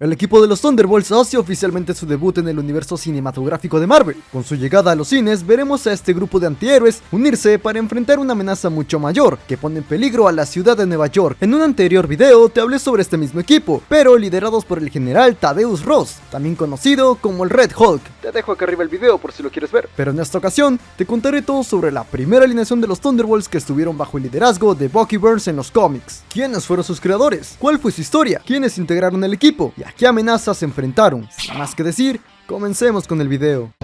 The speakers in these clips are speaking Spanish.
El equipo de los Thunderbolts hace oficialmente su debut en el universo cinematográfico de Marvel. Con su llegada a los cines, veremos a este grupo de antihéroes unirse para enfrentar una amenaza mucho mayor, que pone en peligro a la ciudad de Nueva York. En un anterior video te hablé sobre este mismo equipo, pero liderados por el general Thaddeus Ross, también conocido como el Red Hulk. Te dejo acá arriba el video por si lo quieres ver. Pero en esta ocasión, te contaré todo sobre la primera alineación de los Thunderbolts que estuvieron bajo el liderazgo de Bucky Barnes en los cómics. ¿Quiénes fueron sus creadores? ¿Cuál fue su historia? ¿Quiénes integraron el equipo? ¿Y a qué amenazas se enfrentaron? Sin más que decir, comencemos con el video.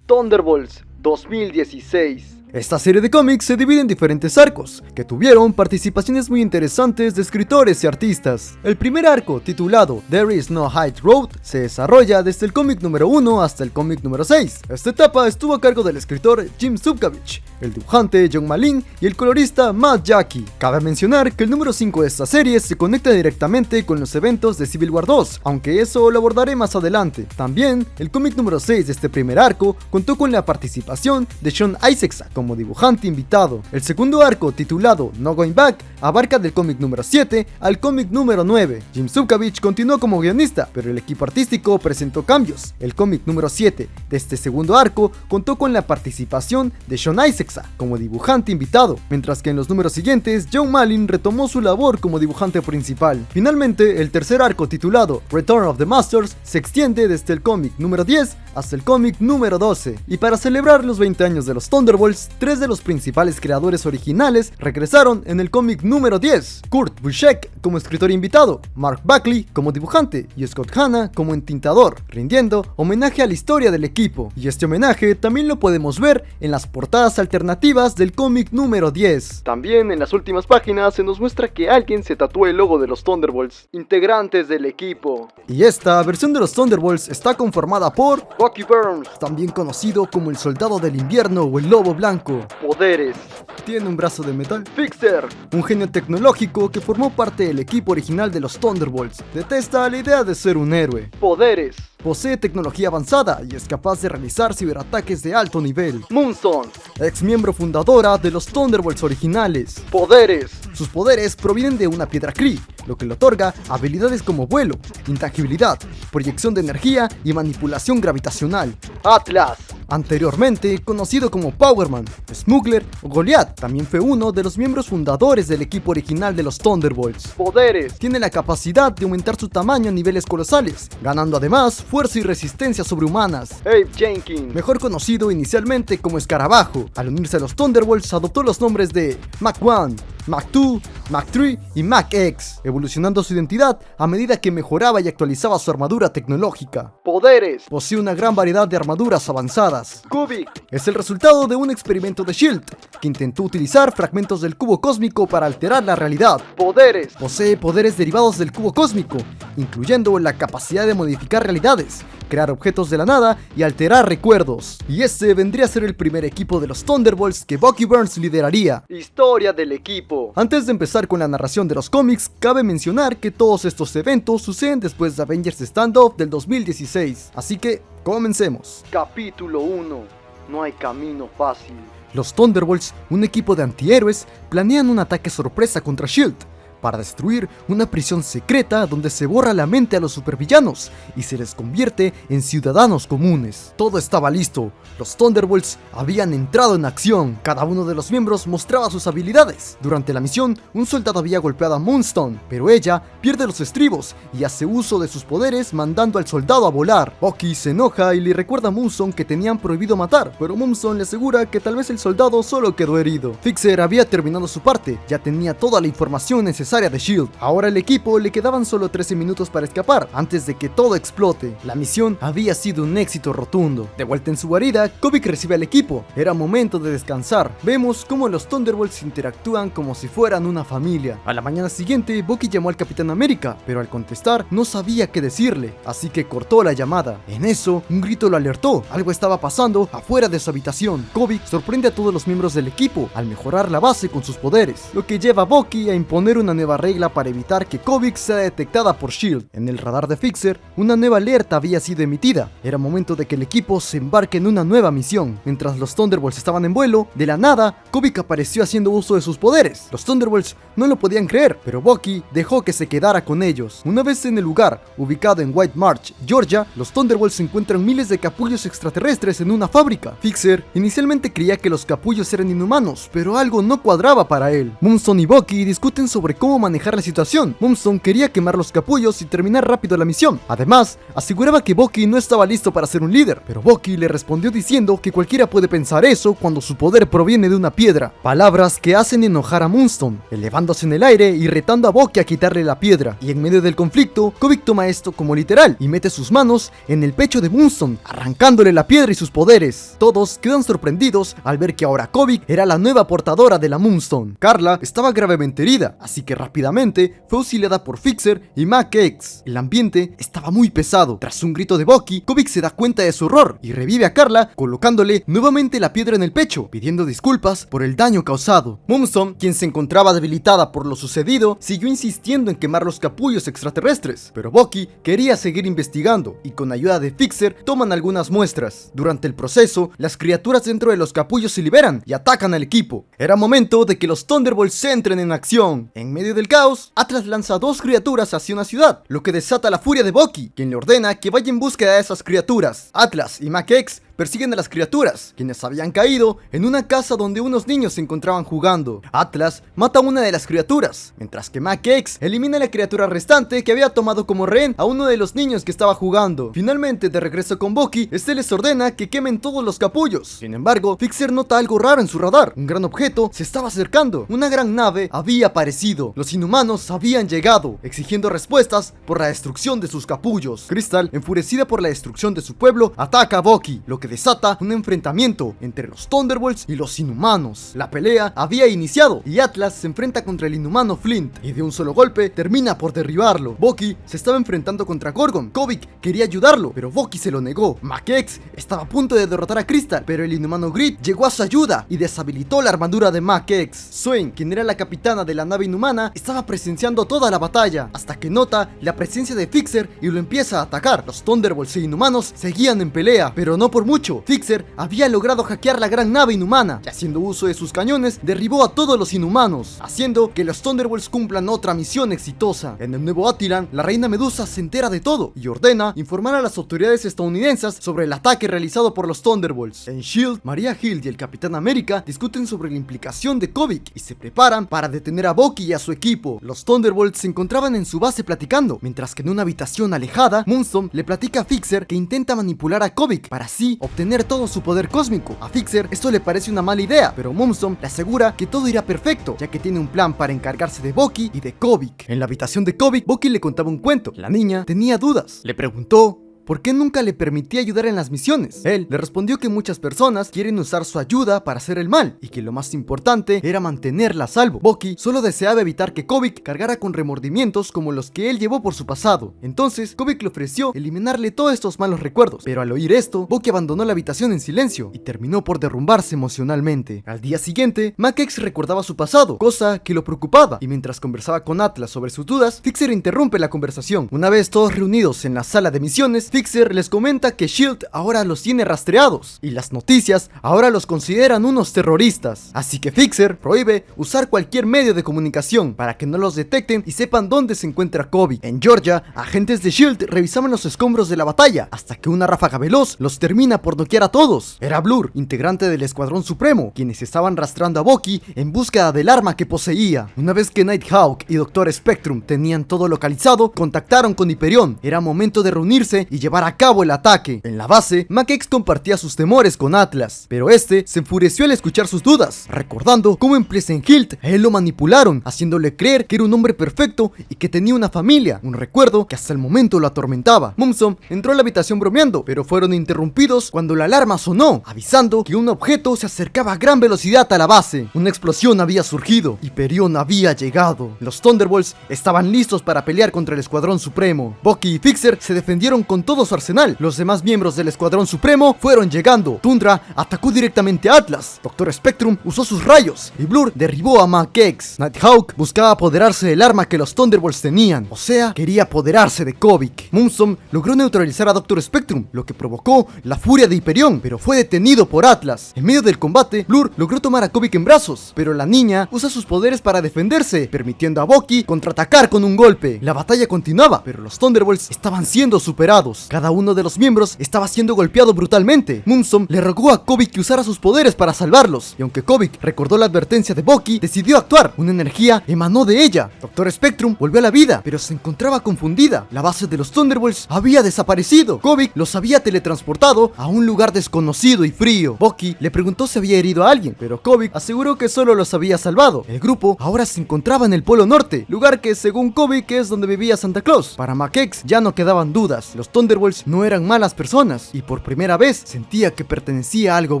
Thunderbolts 2016. Esta serie de cómics se divide en diferentes arcos, que tuvieron participaciones muy interesantes de escritores y artistas. El primer arco, titulado There Is No High Road, se desarrolla desde el cómic número 1 hasta el cómic número 6. Esta etapa estuvo a cargo del escritor Jim Zubkavich, el dibujante John Malin y el colorista Matt Jackie. Cabe mencionar que el número 5 de esta serie se conecta directamente con los eventos de Civil War 2, aunque eso lo abordaré más adelante. También, el cómic número 6 de este primer arco contó con la participación de Sean Izaakse como dibujante invitado. El segundo arco, titulado No Going Back, abarca del cómic número 7 al cómic número 9. Jim Zubkavich continuó como guionista, pero el equipo artístico presentó cambios. El cómic número 7 de este segundo arco contó con la participación de Sean Izaakse como dibujante invitado, mientras que en los números siguientes John Malin retomó su labor como dibujante principal. Finalmente, el tercer arco, titulado Return of the Masters, se extiende desde el cómic número 10 hasta el cómic número 12. Y para celebrar los 20 años de los Thunderbolts, tres de los principales creadores originales regresaron en el cómic número 10. Kurt Busiek como escritor invitado, Mark Bagley como dibujante y Scott Hanna como entintador, rindiendo homenaje a la historia del equipo. Y este homenaje también lo podemos ver en las portadas alternativas del cómic número 10. También en las últimas páginas se nos muestra que alguien se tatuó el logo de los Thunderbolts, integrantes del equipo. Y esta versión de los Thunderbolts está conformada por Bucky Barnes, también conocido como el Soldado del Invierno o el Lobo Blanco. Poderes: tiene un brazo de metal. Fixer, un genio tecnológico que formó parte del equipo original de los Thunderbolts. Detesta la idea de ser un héroe. Poderes: posee tecnología avanzada y es capaz de realizar ciberataques de alto nivel. Moonstone, ex miembro fundadora de los Thunderbolts originales. Poderes: sus poderes provienen de una piedra Kree, lo que le otorga habilidades como vuelo, intangibilidad, proyección de energía y manipulación gravitacional. Atlas, anteriormente conocido como Power Man, Smuggler o Goliath, también fue uno de los miembros fundadores del equipo original de los Thunderbolts. Poderes: tiene la capacidad de aumentar su tamaño a niveles colosales, ganando además fuerza y resistencia sobrehumanas. Abe Jenkins, mejor conocido inicialmente como Escarabajo, al unirse a los Thunderbolts adoptó los nombres de Mach 1, Mach 2, Mach 3 y Mach X, evolucionando su identidad a medida que mejoraba y actualizaba su armadura tecnológica. Poderes: posee una gran variedad de armaduras avanzadas. Kubik es el resultado de un experimento de S.H.I.E.L.D. que intentó utilizar fragmentos del cubo cósmico para alterar la realidad. Poderes: posee poderes derivados del cubo cósmico, incluyendo la capacidad de modificar realidades, crear objetos de la nada y alterar recuerdos. Y este vendría a ser el primer equipo de los Thunderbolts que Bucky Barnes lideraría. Historia del equipo. Antes de empezar con la narración de los cómics, cabe mencionar que todos estos eventos suceden después de Avengers Standoff del 2016. Así que, comencemos. Capítulo 1. No hay camino fácil. Los Thunderbolts, un equipo de antihéroes, planean un ataque sorpresa contra S.H.I.E.L.D. para destruir una prisión secreta donde se borra la mente a los supervillanos y se les convierte en ciudadanos comunes. Todo estaba listo, los Thunderbolts habían entrado en acción, cada uno de los miembros mostraba sus habilidades. Durante la misión, un soldado había golpeado a Moonstone, pero ella pierde los estribos y hace uso de sus poderes mandando al soldado a volar. Bucky se enoja y le recuerda a Moonstone que tenían prohibido matar, pero Moonstone le asegura que tal vez el soldado solo quedó herido. Fixer había terminado su parte, ya tenía toda la información necesaria de S.H.I.E.L.D. Ahora al equipo le quedaban solo 13 minutos para escapar antes de que todo explote. La misión había sido un éxito rotundo. De vuelta en su guarida, Kubik recibe al equipo. Era momento de descansar. Vemos cómo los Thunderbolts interactúan como si fueran una familia. A la mañana siguiente, Bucky llamó al Capitán América, pero al contestar no sabía qué decirle, así que cortó la llamada. En eso, un grito lo alertó. Algo estaba pasando afuera de su habitación. Kubik sorprende a todos los miembros del equipo al mejorar la base con sus poderes, lo que lleva a Bucky a imponer una nueva regla para evitar que Kobik sea detectada por SHIELD. En el radar de Fixer, una nueva alerta había sido emitida. Era momento de que el equipo se embarque en una nueva misión. Mientras los Thunderbolts estaban en vuelo, de la nada, Kobik apareció haciendo uso de sus poderes. Los Thunderbolts no lo podían creer, pero Bucky dejó que se quedara con ellos. Una vez en el lugar, ubicado en White Marsh, Georgia, los Thunderbolts encuentran miles de capullos extraterrestres en una fábrica. Fixer inicialmente creía que los capullos eran inhumanos, pero algo no cuadraba para él. Moonstone y Bucky discuten sobre cómo manejar la situación. Moonstone quería quemar los capullos y terminar rápido la misión. Además, aseguraba que Bucky no estaba listo para ser un líder, pero Bucky le respondió diciendo que cualquiera puede pensar eso cuando su poder proviene de una piedra. Palabras que hacen enojar a Moonstone, elevándose en el aire y retando a Bucky a quitarle la piedra. Y en medio del conflicto, Kobik toma esto como literal y mete sus manos en el pecho de Moonstone, arrancándole la piedra y sus poderes. Todos quedan sorprendidos al ver que ahora Kobik era la nueva portadora de la Moonstone. Carla estaba gravemente herida, así que rápidamente fue auxiliada por Fixer y Mac X. El ambiente estaba muy pesado. Tras un grito de Bucky, Kobik se da cuenta de su error y revive a Carla colocándole nuevamente la piedra en el pecho, pidiendo disculpas por el daño causado. Moonstone, quien se encontraba debilitada por lo sucedido, siguió insistiendo en quemar los capullos extraterrestres, pero Bucky quería seguir investigando y con ayuda de Fixer toman algunas muestras. Durante el proceso, las criaturas dentro de los capullos se liberan y atacan al equipo. Era momento de que los Thunderbolts entren en acción. En medio del caos, Atlas lanza dos criaturas hacia una ciudad, lo que desata la furia de Bucky, quien le ordena que vaya en búsqueda de esas criaturas. Atlas y Mac X persiguen a las criaturas, quienes habían caído en una casa donde unos niños se encontraban jugando. Atlas mata a una de las criaturas, mientras que Mac X elimina a la criatura restante que había tomado como rehén a uno de los niños que estaba jugando. Finalmente, de regreso con Bucky, este les ordena que quemen todos los capullos. Sin embargo, Fixer nota algo raro en su radar. Un gran objeto se estaba acercando. Una gran nave había aparecido. Los inhumanos habían llegado, exigiendo respuestas por la destrucción de sus capullos. Crystal, enfurecida por la destrucción de su pueblo, ataca a Bucky, lo que desata un enfrentamiento entre los Thunderbolts y los inhumanos. La pelea había iniciado y Atlas se enfrenta contra el inhumano Flint y de un solo golpe termina por derribarlo. Bucky se estaba enfrentando contra Gorgon. Kobik quería ayudarlo, pero Bucky se lo negó. Mac X estaba a punto de derrotar a Crystal, pero el inhumano Grid llegó a su ayuda y deshabilitó la armadura de Mac X. Swain, quien era la capitana de la nave inhumana, estaba presenciando toda la batalla, hasta que nota la presencia de Fixer y lo empieza a atacar. Los Thunderbolts e inhumanos seguían en pelea, pero no por mucho. Fixer había logrado hackear la gran nave inhumana y haciendo uso de sus cañones derribó a todos los inhumanos, haciendo que los Thunderbolts cumplan otra misión exitosa. En el nuevo Attilan, la reina Medusa se entera de todo y ordena informar a las autoridades estadounidenses sobre el ataque realizado por los Thunderbolts. En SHIELD, Maria Hill y el Capitán América discuten sobre la implicación de Kobik y se preparan para detener a Bucky y a su equipo. Los Thunderbolts se encontraban en su base platicando, mientras que en una habitación alejada, Moonstone le platica a Fixer que intenta manipular a Kobik para así obtener todo su poder cósmico. A Fixer esto le parece una mala idea, pero Moonstone le asegura que todo irá perfecto, ya que tiene un plan para encargarse de Bucky y de Kobik. En la habitación de Kobik, Bucky le contaba un cuento. La niña tenía dudas. Le preguntó ¿por qué nunca le permitía ayudar en las misiones? Él le respondió que muchas personas quieren usar su ayuda para hacer el mal y que lo más importante era mantenerla a salvo. Bucky solo deseaba evitar que Kobik cargara con remordimientos como los que él llevó por su pasado. Entonces Kobik le ofreció eliminarle todos estos malos recuerdos, pero al oír esto, Bucky abandonó la habitación en silencio y terminó por derrumbarse emocionalmente. Al día siguiente, Mac X recordaba su pasado, cosa que lo preocupaba, y mientras conversaba con Atlas sobre sus dudas, Fixer interrumpe la conversación. Una vez todos reunidos en la sala de misiones, Fixer les comenta que SHIELD ahora los tiene rastreados y las noticias ahora los consideran unos terroristas, así que Fixer prohíbe usar cualquier medio de comunicación para que no los detecten y sepan dónde se encuentra Kobik. En Georgia, agentes de SHIELD revisaban los escombros de la batalla hasta que una ráfaga veloz los termina por noquear a todos. Era Blur, integrante del Escuadrón Supremo, quienes estaban rastreando a Bucky en búsqueda del arma que poseía. Una vez que Nighthawk y Dr. Spectrum tenían todo localizado, contactaron con Hyperion. Era momento de reunirse y llevar a cabo el ataque. En la base, Mac X compartía sus temores con Atlas, pero este se enfureció al escuchar sus dudas, recordando cómo en Pleasant Hill a él lo manipularon, haciéndole creer que era un hombre perfecto y que tenía una familia, un recuerdo que hasta el momento lo atormentaba. Moonstone entró a la habitación bromeando, pero fueron interrumpidos cuando la alarma sonó, avisando que un objeto se acercaba a gran velocidad a la base. Una explosión había surgido y Hyperion había llegado. Los Thunderbolts estaban listos para pelear contra el Escuadrón Supremo. Bucky y Fixer se defendieron con todo todo su arsenal. Los demás miembros del Escuadrón Supremo fueron llegando. Tundra atacó directamente a Atlas. Dr. Spectrum usó sus rayos y Blur derribó a Mac-X. Nighthawk buscaba apoderarse del arma que los Thunderbolts tenían, o sea, quería apoderarse de Kobik. Moonstone logró neutralizar a Dr. Spectrum, lo que provocó la furia de Hyperion, pero fue detenido por Atlas. En medio del combate, Blur logró tomar a Kobik en brazos, pero la niña usa sus poderes para defenderse, permitiendo a Bucky contraatacar con un golpe. La batalla continuaba, pero los Thunderbolts estaban siendo superados. Cada uno de los miembros estaba siendo golpeado brutalmente. Moonstone le rogó a Kobik que usara sus poderes para salvarlos, y aunque Kobik recordó la advertencia de Bucky, decidió actuar. Una energía emanó de ella. Dr. Spectrum volvió a la vida, pero se encontraba confundida. La base de los Thunderbolts había desaparecido. Kobik los había teletransportado a un lugar desconocido y frío. Bucky le preguntó si había herido a alguien, pero Kobik aseguró que solo los había salvado. El grupo ahora se encontraba en el Polo Norte, lugar que según Kobik es donde vivía Santa Claus. Para Mac-X ya no quedaban dudas. Los Thunderbolts no eran malas personas y por primera vez sentía que pertenecía a algo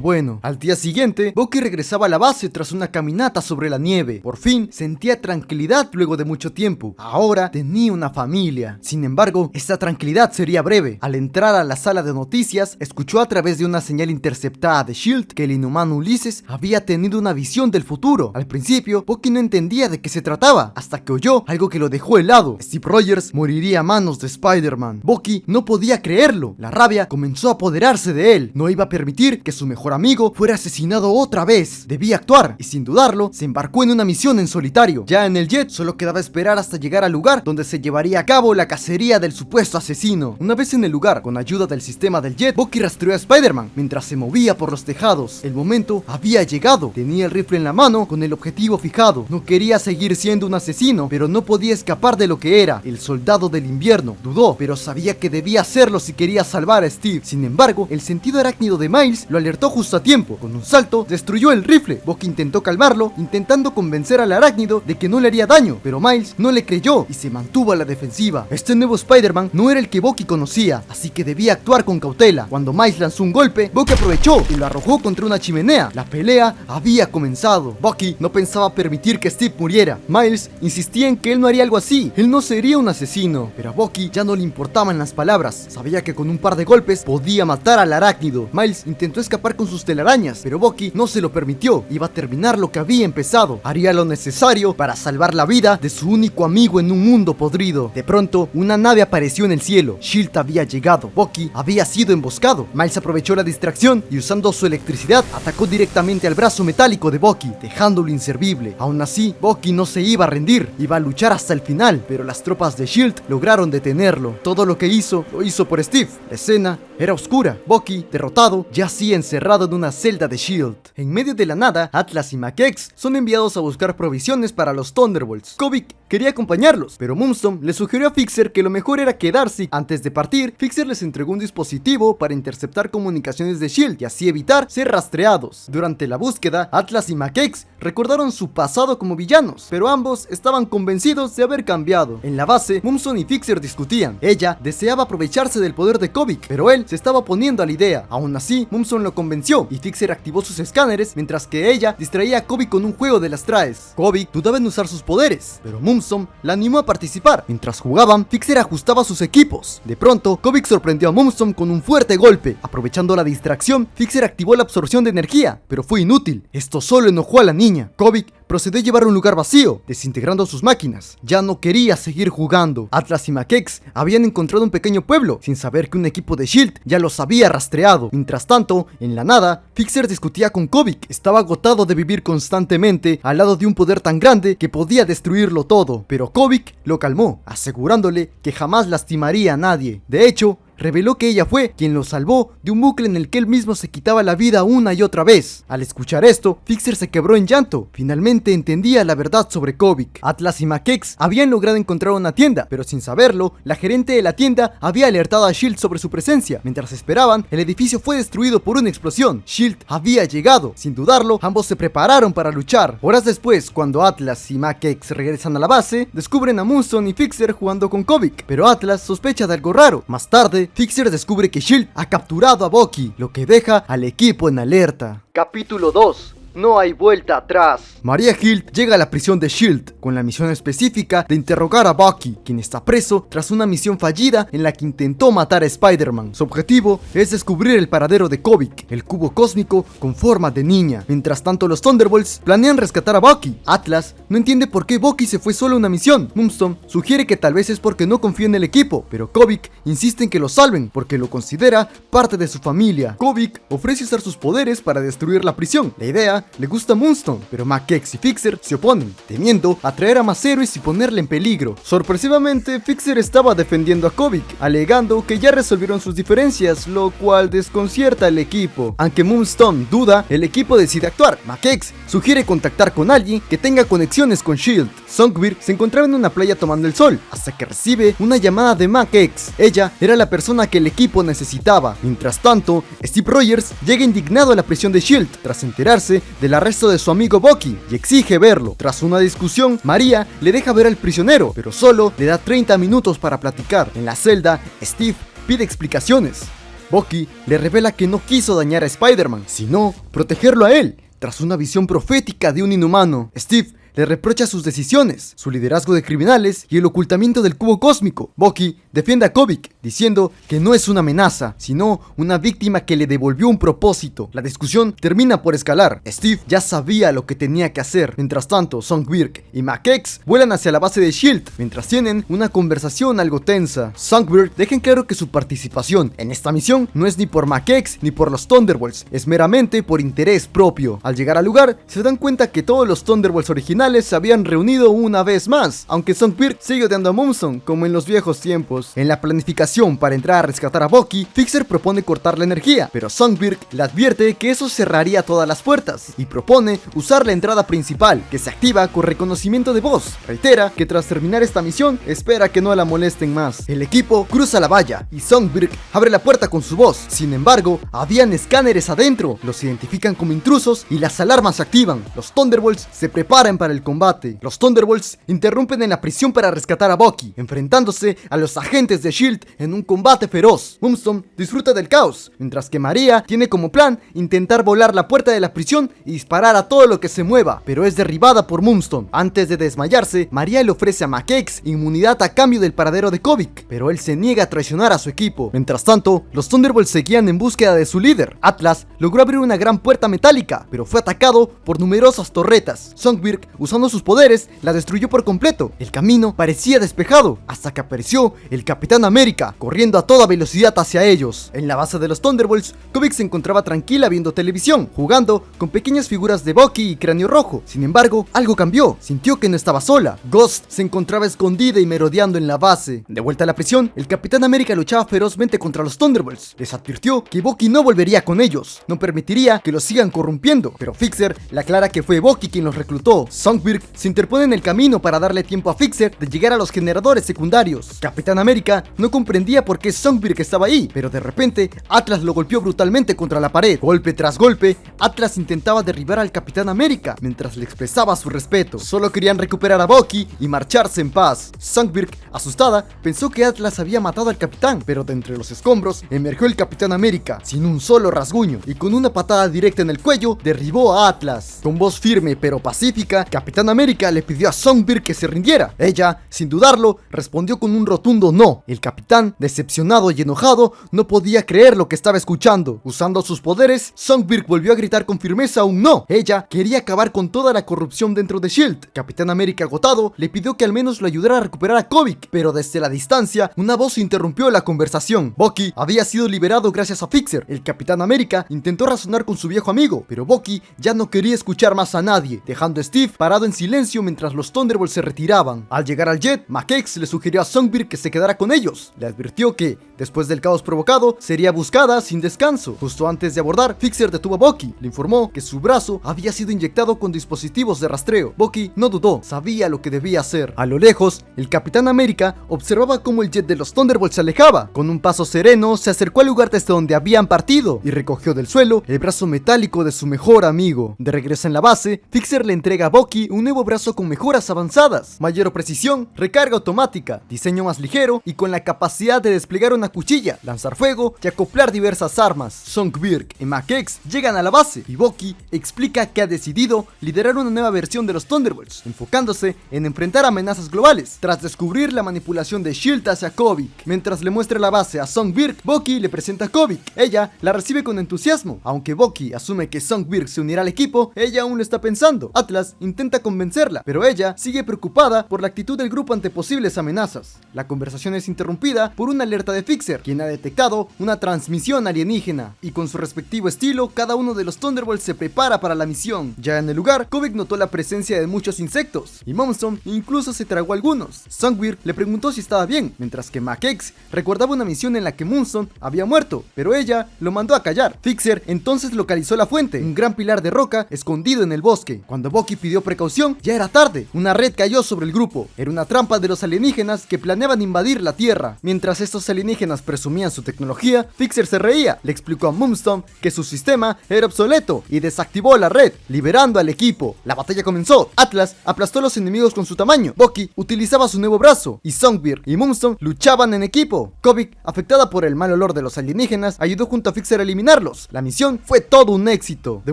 bueno. Al día siguiente, Bucky regresaba a la base tras una caminata sobre la nieve. Por fin sentía tranquilidad luego de mucho tiempo. Ahora tenía una familia. Sin embargo, esta tranquilidad sería breve. Al entrar a la sala de noticias, escuchó a través de una señal interceptada de S.H.I.E.L.D. que el inhumano Ulises había tenido una visión del futuro. Al principio, Bucky no entendía de qué se trataba, hasta que oyó algo que lo dejó helado. Steve Rogers moriría a manos de Spider-Man. Bucky no podía creerlo. La rabia comenzó a apoderarse de él. No iba a permitir que su mejor amigo fuera asesinado otra vez. Debía actuar, y sin dudarlo, se embarcó en una misión en solitario. Ya en el jet, solo quedaba esperar hasta llegar al lugar donde se llevaría a cabo la cacería del supuesto asesino. Una vez en el lugar, con ayuda del sistema del jet, Bucky rastreó a Spider-Man mientras se movía por los tejados. El momento había llegado. Tenía el rifle en la mano con el objetivo fijado. No quería seguir siendo un asesino, pero no podía escapar de lo que era, el soldado del invierno. Dudó, pero sabía que debía hacerlo si quería salvar a Steve. Sin embargo, el sentido arácnido de Miles lo alertó justo a tiempo. Con un salto, destruyó el rifle. Bucky intentó calmarlo, intentando convencer al arácnido de que no le haría daño, pero Miles no le creyó y se mantuvo a la defensiva. Este nuevo Spider-Man no era el que Bucky conocía, así que debía actuar con cautela. Cuando Miles lanzó un golpe, Bucky aprovechó y lo arrojó contra una chimenea. La pelea había comenzado. Bucky no pensaba permitir que Steve muriera. Miles insistía en que él no haría algo así. Él no sería un asesino, pero a Bucky ya no le importaban las palabras. Sabía que con un par de golpes podía matar al arácnido. Miles intentó escapar con sus telarañas, pero Bucky no se lo permitió. Iba a terminar lo que había empezado. Haría lo necesario para salvar la vida de su único amigo en un mundo podrido. De pronto, una nave apareció en el cielo. S.H.I.E.L.D. había llegado. Bucky había sido emboscado. Miles aprovechó la distracción y usando su electricidad atacó directamente al brazo metálico de Bucky, dejándolo inservible. Aún así, Bucky no se iba a rendir. Iba a luchar hasta el final, pero las tropas de S.H.I.E.L.D. lograron detenerlo. Todo lo que hizo, lo hizo por Steve. La escena era oscura. Bucky, derrotado, yacía encerrado en una celda de S.H.I.E.L.D. En medio de la nada, Atlas y Mac-X son enviados a buscar provisiones para los Thunderbolts. Kobik quería acompañarlos, pero Moonstone le sugirió a Fixer que lo mejor era quedarse. Antes de partir, Fixer les entregó un dispositivo para interceptar comunicaciones de S.H.I.E.L.D. y así evitar ser rastreados. Durante la búsqueda, Atlas y Mac-X recordaron su pasado como villanos, pero ambos estaban convencidos de haber cambiado. En la base, Moonstone y Fixer discutían. Ella deseaba aprovecharse del poder de Kobik, pero él se estaba oponiendo a la idea. Aún así, Moonstone lo convenció y Fixer activó sus escáneres mientras que ella distraía a Kobik con un juego de las traes. Kobik dudaba en usar sus poderes, pero Moonstone la animó a participar. Mientras jugaban, Fixer ajustaba sus equipos. De pronto, Kobik sorprendió a Moonstone con un fuerte golpe. Aprovechando la distracción, Fixer activó la absorción de energía, pero fue inútil. Esto solo enojó a la niña. Kobik procedió a llevar a un lugar vacío, desintegrando sus máquinas. Ya no quería seguir jugando. Atlas y Mac-X habían encontrado un pequeño pueblo, sin saber que un equipo de S.H.I.E.L.D. ya los había rastreado. Mientras tanto, en la nada, Fixer discutía con Kobik. Estaba agotado de vivir constantemente al lado de un poder tan grande que podía destruirlo todo. Pero Kobik lo calmó, asegurándole que jamás lastimaría a nadie. De hecho, reveló que ella fue quien lo salvó de un bucle en el que él mismo se quitaba la vida una y otra vez. Al escuchar esto, Fixer se quebró en llanto. Finalmente entendía la verdad sobre Kobik. Atlas y Mac-X habían logrado encontrar una tienda, pero sin saberlo, la gerente de la tienda había alertado a S.H.I.E.L.D. sobre su presencia. Mientras esperaban, el edificio fue destruido por una explosión. S.H.I.E.L.D. había llegado. Sin dudarlo, ambos se prepararon para luchar. Horas después, cuando Atlas y Mac-X regresan a la base, descubren a Moonstone y Fixer jugando con Kobik, pero Atlas sospecha de algo raro. Más tarde, Fixer descubre que S.H.I.E.L.D. ha capturado a Bucky, lo que deja al equipo en alerta. Capítulo 2. no hay vuelta atrás. Maria Hill llega a la prisión de S.H.I.E.L.D. con la misión específica de interrogar a Bucky, quien está preso tras una misión fallida en la que intentó matar a Spider-Man. Su objetivo es descubrir el paradero de Kobik, el cubo cósmico con forma de niña. Mientras tanto, los Thunderbolts planean rescatar a Bucky. Atlas no entiende por qué Bucky se fue solo a una misión. Moonstone sugiere que tal vez es porque no confía en el equipo, pero Kobik insiste en que lo salven porque lo considera parte de su familia. Kobik ofrece usar sus poderes para destruir la prisión. La idea le gusta a Moonstone, pero McX y Fixer se oponen, temiendo atraer a más héroes y ponerle en peligro. Sorpresivamente, Fixer estaba defendiendo a Kobik, alegando que ya resolvieron sus diferencias, lo cual desconcierta al equipo. Aunque Moonstone duda, el equipo decide actuar. McX sugiere contactar con alguien que tenga conexiones con S.H.I.E.L.D. Songbird se encontraba en una playa tomando el sol, hasta que recibe una llamada de McX. Ella era la persona que el equipo necesitaba. Mientras tanto, Steve Rogers llega indignado a la prisión de S.H.I.E.L.D. tras enterarse del arresto de su amigo Bucky y exige verlo. Tras una discusión, Maria le deja ver al prisionero, pero solo le da 30 minutos para platicar. En la celda, Steve pide explicaciones. Bucky le revela que no quiso dañar a Spider-Man, sino protegerlo a él. Tras una visión profética de un inhumano, Steve le reprocha sus decisiones, su liderazgo de criminales y el ocultamiento del cubo cósmico. Bucky defiende a Kobik, diciendo que no es una amenaza, sino una víctima que le devolvió un propósito. La discusión termina por escalar. Steve ya sabía lo que tenía que hacer. Mientras tanto, Songbird y McX vuelan hacia la base de S.H.I.E.L.D. mientras tienen una conversación algo tensa. Songbird deja en claro que su participación en esta misión no es ni por McX ni por los Thunderbolts, es meramente por interés propio. Al llegar al lugar, se dan cuenta que todos los Thunderbolts originales se habían reunido una vez más, aunque Songbird sigue odiando a Moonstone como en los viejos tiempos. En la planificación para entrar a rescatar a Bucky, Fixer propone cortar la energía, pero Songbird le advierte que eso cerraría todas las puertas y propone usar la entrada principal, que se activa con reconocimiento de voz. Reitera que tras terminar esta misión, espera que no la molesten más. El equipo cruza la valla y Songbird abre la puerta con su voz. Sin embargo, habían escáneres adentro, los identifican como intrusos y las alarmas se activan. Los Thunderbolts se preparan para el combate. Los Thunderbolts interrumpen en la prisión para rescatar a Bucky, enfrentándose a los agentes de S.H.I.E.L.D. en un combate feroz. Moonstone disfruta del caos, mientras que Maria tiene como plan intentar volar la puerta de la prisión y disparar a todo lo que se mueva, pero es derribada por Moonstone. Antes de desmayarse, Maria le ofrece a McX inmunidad a cambio del paradero de Kobik, pero él se niega a traicionar a su equipo. Mientras tanto, los Thunderbolts seguían en búsqueda de su líder. Atlas logró abrir una gran puerta metálica, pero fue atacado por numerosas torretas. Songbird, usando sus poderes, la destruyó por completo. El camino parecía despejado, hasta que apareció el Capitán América, corriendo a toda velocidad hacia ellos. En la base de los Thunderbolts, Kobik se encontraba tranquila viendo televisión, jugando con pequeñas figuras de Bucky y Cráneo Rojo. Sin embargo, algo cambió, sintió que no estaba sola. Ghost se encontraba escondida y merodeando en la base. De vuelta a la prisión, el Capitán América luchaba ferozmente contra los Thunderbolts. Les advirtió que Bucky no volvería con ellos, no permitiría que los sigan corrompiendo, pero Fixer le aclara que fue Bucky quien los reclutó. Songbird se interpone en el camino para darle tiempo a Fixer de llegar a los generadores secundarios. Capitán América no comprendía por qué Songbird estaba ahí, pero de repente Atlas lo golpeó brutalmente contra la pared. Golpe tras golpe, Atlas intentaba derribar al Capitán América mientras le expresaba su respeto. Solo querían recuperar a Bucky y marcharse en paz. Songbird, asustada, pensó que Atlas había matado al capitán, pero de entre los escombros emergió el Capitán América sin un solo rasguño y con una patada directa en el cuello derribó a Atlas. Con voz firme pero pacífica, Capitán América le pidió a Songbird que se rindiera. Ella, sin dudarlo, respondió con un rotundo no. El capitán, decepcionado y enojado, no podía creer lo que estaba escuchando. Usando sus poderes, Songbird volvió a gritar con firmeza un no. Ella quería acabar con toda la corrupción dentro de S.H.I.E.L.D. Capitán América, agotado, le pidió que al menos lo ayudara a recuperar a Kobik, pero desde la distancia, una voz interrumpió la conversación. Bucky había sido liberado gracias a Fixer. El Capitán América intentó razonar con su viejo amigo, pero Bucky ya no quería escuchar más a nadie, dejando a Steve parado en silencio mientras los Thunderbolts se retiraban. Al llegar al jet, McX le sugirió a Songbird que se quedara con ellos. Le advirtió que, después del caos provocado, sería buscada sin descanso. Justo antes de abordar, Fixer detuvo a Bucky. Le informó que su brazo había sido inyectado con dispositivos de rastreo. Bucky no dudó, sabía lo que debía hacer. A lo lejos, el Capitán América observaba cómo el jet de los Thunderbolts se alejaba. Con un paso sereno, se acercó al lugar desde donde habían partido y recogió del suelo el brazo metálico de su mejor amigo. De regreso en la base, Fixer le entrega a Bucky Bucky un nuevo brazo con mejoras avanzadas, mayor precisión, recarga automática, diseño más ligero y con la capacidad de desplegar una cuchilla, lanzar fuego y acoplar diversas armas. Songbird y Mac-X llegan a la base y Bucky explica que ha decidido liderar una nueva versión de los Thunderbolts, enfocándose en enfrentar amenazas globales, tras descubrir la manipulación de S.H.I.E.L.D. hacia Kobik. Mientras le muestra la base a Songbird, Bucky le presenta a Kobik. Ella la recibe con entusiasmo. Aunque Bucky asume que Songbird se unirá al equipo, ella aún lo está pensando. Atlas intenta convencerla, pero ella sigue preocupada por la actitud del grupo ante posibles amenazas. La conversación es interrumpida por una alerta de Fixer, quien ha detectado una transmisión alienígena, y con su respectivo estilo, cada uno de los Thunderbolts se prepara para la misión. Ya en el lugar, Kobik notó la presencia de muchos insectos, y Moonstone incluso se tragó algunos. Songbird le preguntó si estaba bien, mientras que Mac-X recordaba una misión en la que Moonstone había muerto, pero ella lo mandó a callar. Fixer entonces localizó la fuente, un gran pilar de roca escondido en el bosque. Cuando Bucky pidió precaución, ya era tarde. Una red cayó sobre el grupo. Era una trampa de los alienígenas que planeaban invadir la Tierra. Mientras estos alienígenas presumían su tecnología, Fixer se reía. Le explicó a Moonstone que su sistema era obsoleto y desactivó la red, liberando al equipo. La batalla comenzó. Atlas aplastó a los enemigos con su tamaño. Bucky utilizaba su nuevo brazo y Songbird y Moonstone luchaban en equipo. Kobik, afectada por el mal olor de los alienígenas, ayudó junto a Fixer a eliminarlos. La misión fue todo un éxito. De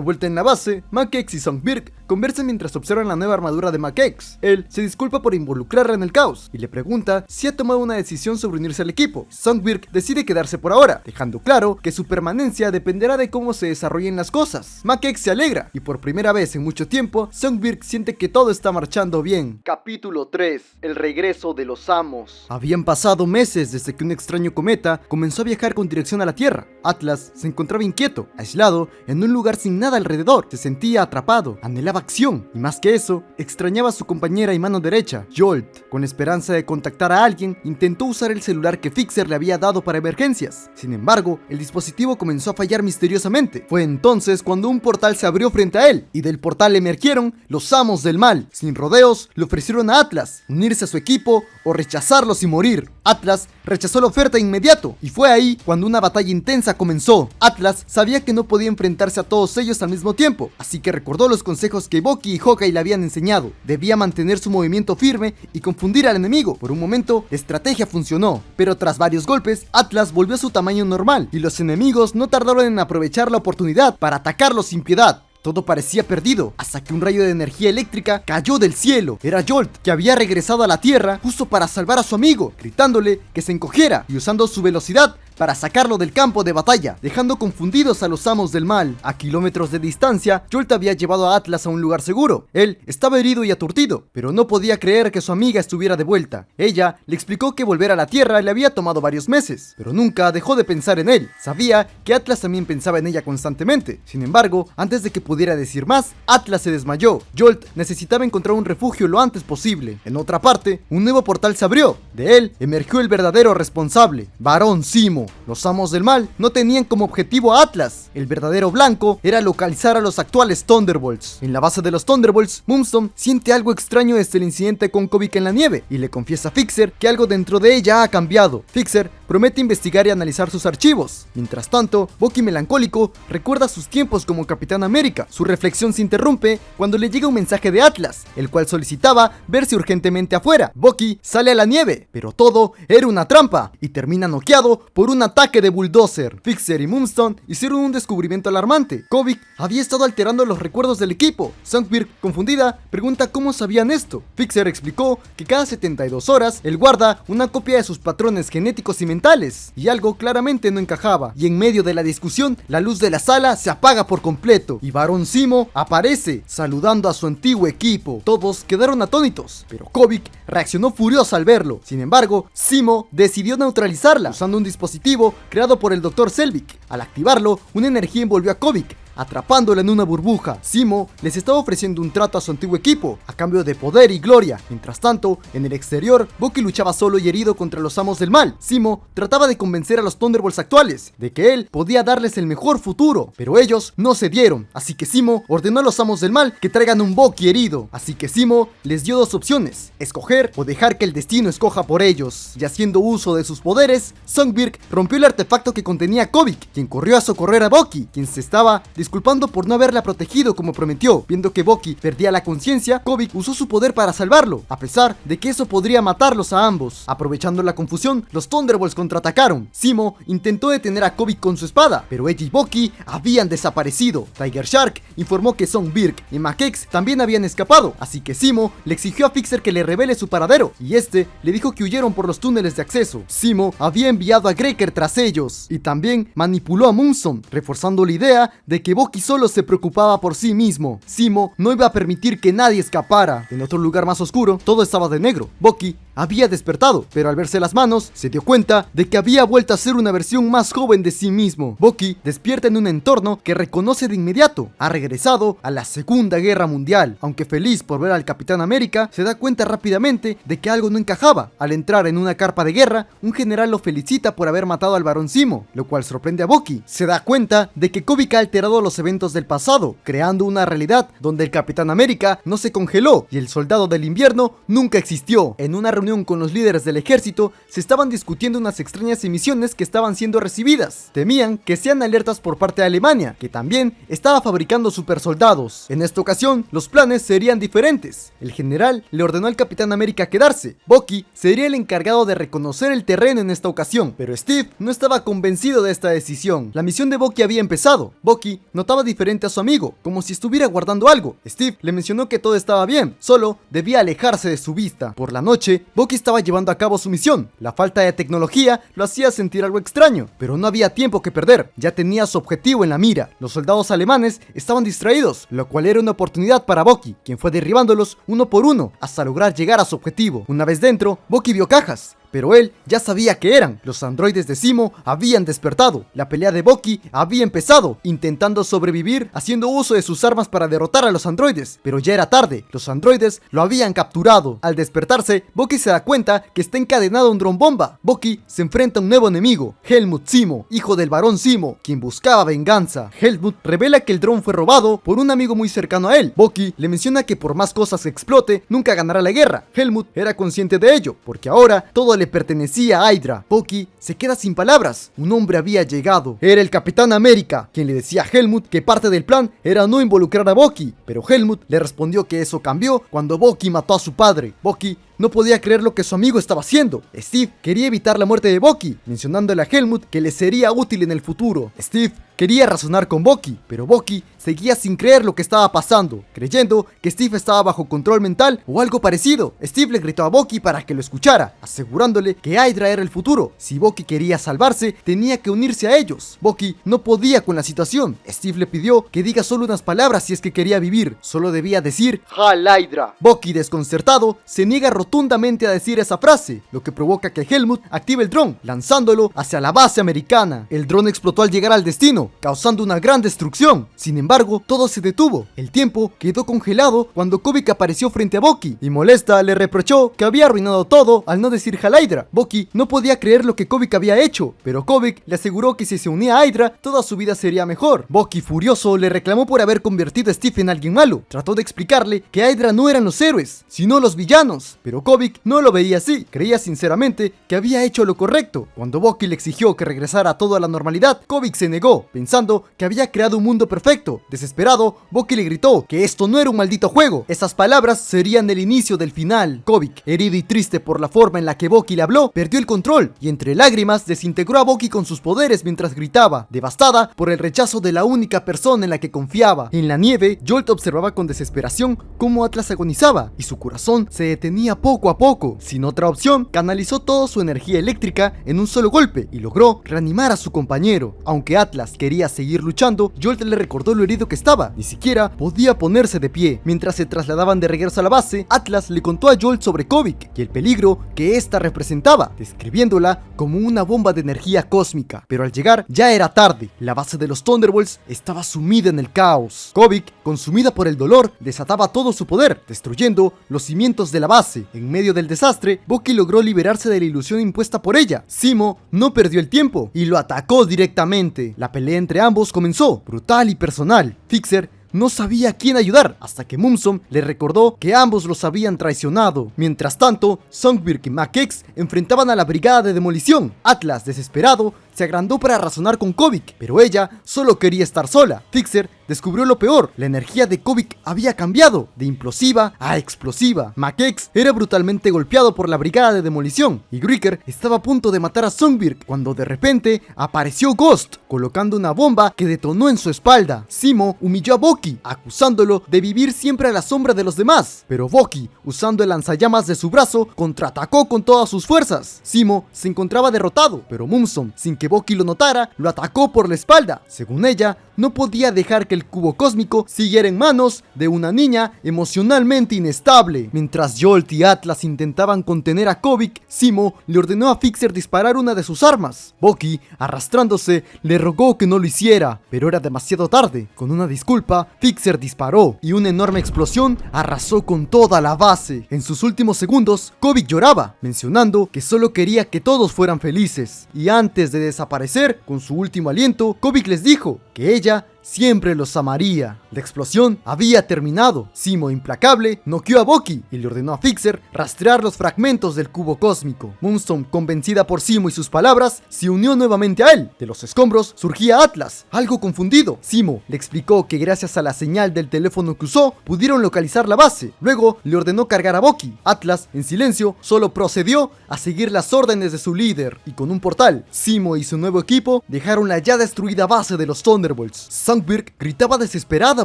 vuelta en la base, Mac-X y Songbird conversan mientras observan la nueva armadura de Mac-X. Él se disculpa por involucrarla en el caos y le pregunta si ha tomado una decisión sobre unirse al equipo. Songbird decide quedarse por ahora, dejando claro que su permanencia dependerá de cómo se desarrollen las cosas. Mac-X se alegra y por primera vez en mucho tiempo, Songbird siente que todo está marchando bien. Capítulo 3. El regreso de los amos. Habían pasado meses desde que un extraño cometa comenzó a viajar con dirección a la Tierra. Atlas se encontraba inquieto, aislado, en un lugar sin nada alrededor. Se sentía atrapado, anhelaba acción, y más que eso, extrañaba a su compañera y mano derecha, Jolt. Con esperanza de contactar a alguien, intentó usar el celular que Fixer le había dado para emergencias. Sin embargo, el dispositivo comenzó a fallar misteriosamente. Fue entonces cuando un portal se abrió frente a él, y del portal emergieron los amos del mal. Sin rodeos, le ofrecieron a Atlas unirse a su equipo o rechazarlos y morir. Atlas rechazó la oferta de inmediato, y fue ahí cuando una batalla intensa comenzó. Atlas sabía que no podía enfrentarse a todos ellos al mismo tiempo, así que recordó los consejos que Bucky y Hawkeye le habían enseñado. Debía mantener su movimiento firme y confundir al enemigo. Por un momento, la estrategia funcionó, pero tras varios golpes, Atlas volvió a su tamaño normal, y los enemigos no tardaron en aprovechar la oportunidad para atacarlo sin piedad. Todo parecía perdido, hasta que un rayo de energía eléctrica cayó del cielo. Era Jolt, que había regresado a la Tierra justo para salvar a su amigo, gritándole que se encogiera y usando su velocidad para sacarlo del campo de batalla, dejando confundidos a los amos del mal. A kilómetros de distancia, Jolt había llevado a Atlas a un lugar seguro. Él estaba herido y aturdido, pero no podía creer que su amiga estuviera de vuelta. Ella le explicó que volver a la Tierra le había tomado varios meses, pero nunca dejó de pensar en él. Sabía que Atlas también pensaba en ella constantemente. Sin embargo, antes de que pudiera decir más, Atlas se desmayó. Jolt necesitaba encontrar un refugio lo antes posible. En otra parte, un nuevo portal se abrió. De él emergió el verdadero responsable, Barón Zemo. Los amos del mal no tenían como objetivo a Atlas. El verdadero blanco era localizar a los actuales Thunderbolts. En la base de los Thunderbolts, Moonstone siente algo extraño desde el incidente con Kobik en la nieve y le confiesa a Fixer que algo dentro de ella ha cambiado. Fixer promete investigar y analizar sus archivos. Mientras tanto, Bucky melancólico recuerda sus tiempos como Capitán América. Su reflexión se interrumpe cuando le llega un mensaje de Atlas, el cual solicitaba verse urgentemente afuera. Bucky sale a la nieve, pero todo era una trampa y termina noqueado por un ataque de bulldozer. Fixer y Moonstone hicieron un descubrimiento alarmante. Kobik había estado alterando los recuerdos del equipo. Songbird, confundida, pregunta cómo sabían esto. Fixer explicó que cada 72 horas él guarda una copia de sus patrones genéticos y mentales, y algo claramente no encajaba. Y en medio de la discusión, la luz de la sala se apaga por completo y Barón Zemo aparece saludando a su antiguo equipo. Todos quedaron atónitos, pero Kobik reaccionó furiosa al verlo. Sin embargo, Zemo decidió neutralizarla usando un dispositivo creado por el Dr. Selvig. Al activarlo, una energía envolvió a Kobik, atrapándola en una burbuja. Zemo les estaba ofreciendo un trato a su antiguo equipo, a cambio de poder y gloria. Mientras tanto, en el exterior, Bucky luchaba solo y herido contra los amos del mal. Zemo trataba de convencer a los Thunderbolts actuales de que él podía darles el mejor futuro, pero ellos no cedieron. Así que Zemo ordenó a los amos del mal que traigan un Bucky herido. Así que Zemo les dio dos opciones: escoger o dejar que el destino escoja por ellos. Y haciendo uso de sus poderes, Songbird rompió el artefacto que contenía a Kobik, quien corrió a socorrer a Bucky, quien se estaba disculpando por no haberla protegido como prometió. Viendo que Bucky perdía la conciencia, Kobik usó su poder para salvarlo, a pesar de que eso podría matarlos a ambos. Aprovechando la confusión, los Thunderbolts contraatacaron. Zemo intentó detener a Kobik con su espada, pero ella y Bucky habían desaparecido. Tiger Shark informó que Son Birk y Makex también habían escapado, así que Zemo le exigió a Fixer que le revele su paradero, y este le dijo que huyeron por los túneles de acceso. Zemo había enviado a Greker tras ellos, y también manipuló a Munson, reforzando la idea de que Bucky solo se preocupaba por sí mismo. Zemo no iba a permitir que nadie escapara. En otro lugar más oscuro, todo estaba de negro. Bucky había despertado, pero al verse las manos, se dio cuenta de que había vuelto a ser una versión más joven de sí mismo. Bucky despierta en un entorno que reconoce de inmediato. Ha regresado a la Segunda Guerra Mundial. Aunque feliz por ver al Capitán América, se da cuenta rápidamente de que algo no encajaba. Al entrar en una carpa de guerra, un general lo felicita por haber matado al Barón Zemo, lo cual sorprende a Bucky. Se da cuenta de que Kobik ha alterado los eventos del pasado, creando una realidad donde el Capitán América no se congeló y el Soldado del Invierno nunca existió. En una reunión con los líderes del ejército, se estaban discutiendo unas extrañas emisiones que estaban siendo recibidas. Temían que sean alertas por parte de Alemania, que también estaba fabricando supersoldados. En esta ocasión, los planes serían diferentes. El general le ordenó al Capitán América quedarse. Bucky sería el encargado de reconocer el terreno en esta ocasión, pero Steve no estaba convencido de esta decisión. La misión de Bucky había empezado. Bucky notaba diferente a su amigo, como si estuviera guardando algo. Steve le mencionó que todo estaba bien, solo debía alejarse de su vista. Por la noche, Bucky estaba llevando a cabo su misión. La falta de tecnología lo hacía sentir algo extraño, pero no había tiempo que perder. Ya tenía su objetivo en la mira. Los soldados alemanes estaban distraídos, lo cual era una oportunidad para Bucky, quien fue derribándolos uno por uno hasta lograr llegar a su objetivo. Una vez dentro, Bucky vio cajas, pero él ya sabía qué eran. Los androides de Zemo habían despertado. La pelea de Bucky había empezado, intentando sobrevivir, haciendo uso de sus armas para derrotar a los androides, pero ya era tarde. Los androides lo habían capturado. Al despertarse, Bucky se da cuenta que está encadenado a un dron bomba. Bucky se enfrenta a un nuevo enemigo, Helmut Zemo, hijo del Barón Zemo, quien buscaba venganza. Helmut revela que el dron fue robado por un amigo muy cercano a él. Bucky le menciona que por más cosas que explote, nunca ganará la guerra. Helmut era consciente de ello, porque ahora todo le pertenecía a Hydra. Bucky se queda sin palabras. Un hombre había llegado. Era el Capitán América, quien le decía a Helmut que parte del plan era no involucrar a Bucky, pero Helmut le respondió que eso cambió cuando Bucky mató a su padre. Bucky no podía creer lo que su amigo estaba haciendo. Steve quería evitar la muerte de Bucky, mencionándole a Helmut que le sería útil en el futuro. Steve quería razonar con Bucky, pero Bucky seguía sin creer lo que estaba pasando, creyendo que Steve estaba bajo control mental o algo parecido. Steve le gritó a Bucky para que lo escuchara, asegurándole que Hydra era el futuro. Si Bucky quería salvarse, tenía que unirse a ellos. Bucky no podía con la situación. Steve le pidió que diga solo unas palabras si es que quería vivir. Solo debía decir Hal Hydra. Bucky, desconcertado, se niega rotundamente a decir esa frase, lo que provoca que Helmut active el dron, lanzándolo hacia la base americana. El dron explotó al llegar al destino, causando una gran destrucción. Sin embargo, todo se detuvo. El tiempo quedó congelado cuando Kobik apareció frente a Bucky y molesta le reprochó que había arruinado todo al no decir Hal Hydra. Bucky no podía creer lo que Kobik había hecho, pero Kobik le aseguró que si se unía a Hydra, toda su vida sería mejor. Bucky, furioso, le reclamó por haber convertido a Steve en alguien malo. Trató de explicarle que Hydra no eran los héroes, sino los villanos, pero Kobik no lo veía así. Creía sinceramente que había hecho lo correcto. Cuando Bucky le exigió que regresara todo a la normalidad, Kobik se negó, pensando que había creado un mundo perfecto. Desesperado, Bucky le gritó que esto no era un maldito juego. Esas palabras serían el inicio del final. Kobik, herido y triste por la forma en la que Bucky le habló, perdió el control y entre lágrimas desintegró a Bucky con sus poderes mientras gritaba, devastada por el rechazo de la única persona en la que confiaba. En la nieve, Jolt observaba con desesperación cómo Atlas agonizaba y su corazón se detenía poco a poco. Sin otra opción, canalizó toda su energía eléctrica en un solo golpe y logró reanimar a su compañero. Aunque Atlas quería seguir luchando, Jolt le recordó lo herido que estaba. Ni siquiera podía ponerse de pie. Mientras se trasladaban de regreso a la base, Atlas le contó a Jolt sobre Kobik y el peligro que ésta representaba, describiéndola como una bomba de energía cósmica. Pero al llegar ya era tarde. La base de los Thunderbolts estaba sumida en el caos. Kobik, consumida por el dolor, desataba todo su poder, destruyendo los cimientos de la base. En medio del desastre, Bucky logró liberarse de la ilusión impuesta por ella. Zemo no perdió el tiempo y lo atacó directamente. La pelea entre ambos comenzó, brutal y personal. Fixer no sabía a quién ayudar, hasta que Mumsom le recordó que ambos los habían traicionado. Mientras tanto, Songbird y Mac-X enfrentaban a la brigada de demolición. Atlas, desesperado, se agrandó para razonar con Kobik, pero ella solo quería estar sola. Fixer descubrió lo peor: la energía de Kobik había cambiado de implosiva a explosiva. Mac-X era brutalmente golpeado por la brigada de demolición y Greaker estaba a punto de matar a Songbird cuando de repente apareció Ghost, colocando una bomba que detonó en su espalda. Zemo humilló a Bucky, acusándolo de vivir siempre a la sombra de los demás, pero Bucky, usando el lanzallamas de su brazo, contraatacó con todas sus fuerzas. Zemo se encontraba derrotado, pero Mumsom, sin que Bucky lo notara, lo atacó por la espalda. Según ella, no podía dejar que el cubo cósmico siguiera en manos de una niña emocionalmente inestable. Mientras Jolt y Atlas intentaban contener a Kobik, Zemo le ordenó a Fixer disparar una de sus armas. Bucky, arrastrándose, le rogó que no lo hiciera, pero era demasiado tarde. Con una disculpa, Fixer disparó y una enorme explosión arrasó con toda la base. En sus últimos segundos, Kobik lloraba, mencionando que solo quería que todos fueran felices. Y antes de desaparecer, con su último aliento, Kobik les dijo que ella siempre los amaría. La explosión había terminado. Zemo, implacable, noqueó a Bucky y le ordenó a Fixer rastrear los fragmentos del cubo cósmico. Moonstone, convencida por Zemo y sus palabras, se unió nuevamente a él. De los escombros surgía Atlas, algo confundido. Zemo le explicó que gracias a la señal del teléfono que usó, pudieron localizar la base. Luego le ordenó cargar a Bucky. Atlas, en silencio, solo procedió a seguir las órdenes de su líder, y con un portal, Zemo y su nuevo equipo dejaron la ya destruida base de los Thunderbolts. Songbird gritaba desesperada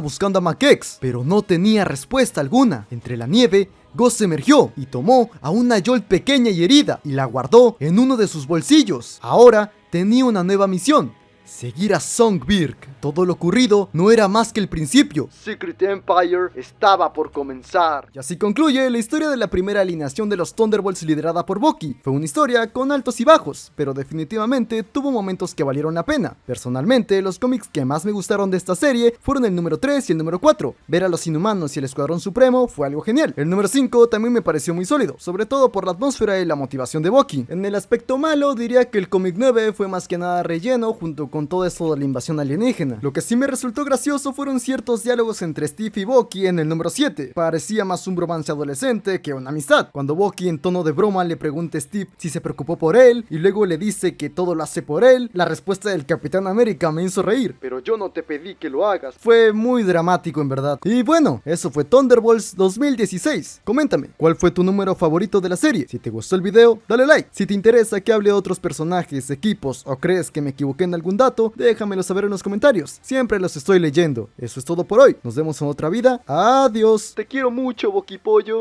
buscando a Mac-X, pero no tenía respuesta alguna. Entre la nieve, Ghost emergió y tomó a una Jolt pequeña y herida y la guardó en uno de sus bolsillos. Ahora tenía una nueva misión: seguir a Songbird. Todo lo ocurrido no era más que el principio. Secret Empire estaba por comenzar. Y así concluye la historia de la primera alineación de los Thunderbolts liderada por Bucky. Fue una historia con altos y bajos, pero definitivamente tuvo momentos que valieron la pena. Personalmente, los cómics que más me gustaron de esta serie fueron el número 3 y el número 4. Ver a los Inhumanos y el Escuadrón Supremo fue algo genial. El número 5 también me pareció muy sólido, sobre todo por la atmósfera y la motivación de Bucky. En el aspecto malo, diría que el cómic 9 fue más que nada relleno junto con todo esto de la invasión alienígena. Lo que sí me resultó gracioso fueron ciertos diálogos entre Steve y Bucky en el número 7. Parecía más un bromance adolescente que una amistad. Cuando Bucky en tono de broma le pregunta a Steve si se preocupó por él y luego le dice que todo lo hace por él, la respuesta del Capitán América me hizo reír. Pero yo no te pedí que lo hagas. Fue muy dramático en verdad. Y bueno, eso fue Thunderbolts 2016. Coméntame, ¿cuál fue tu número favorito de la serie? Si te gustó el video, dale like. Si te interesa que hable de otros personajes, equipos o crees que me equivoqué en algún dato, déjamelo saber en los comentarios. Siempre los estoy leyendo. Eso es todo por hoy. Nos vemos en otra vida. Adiós. Te quiero mucho, Boquipollo.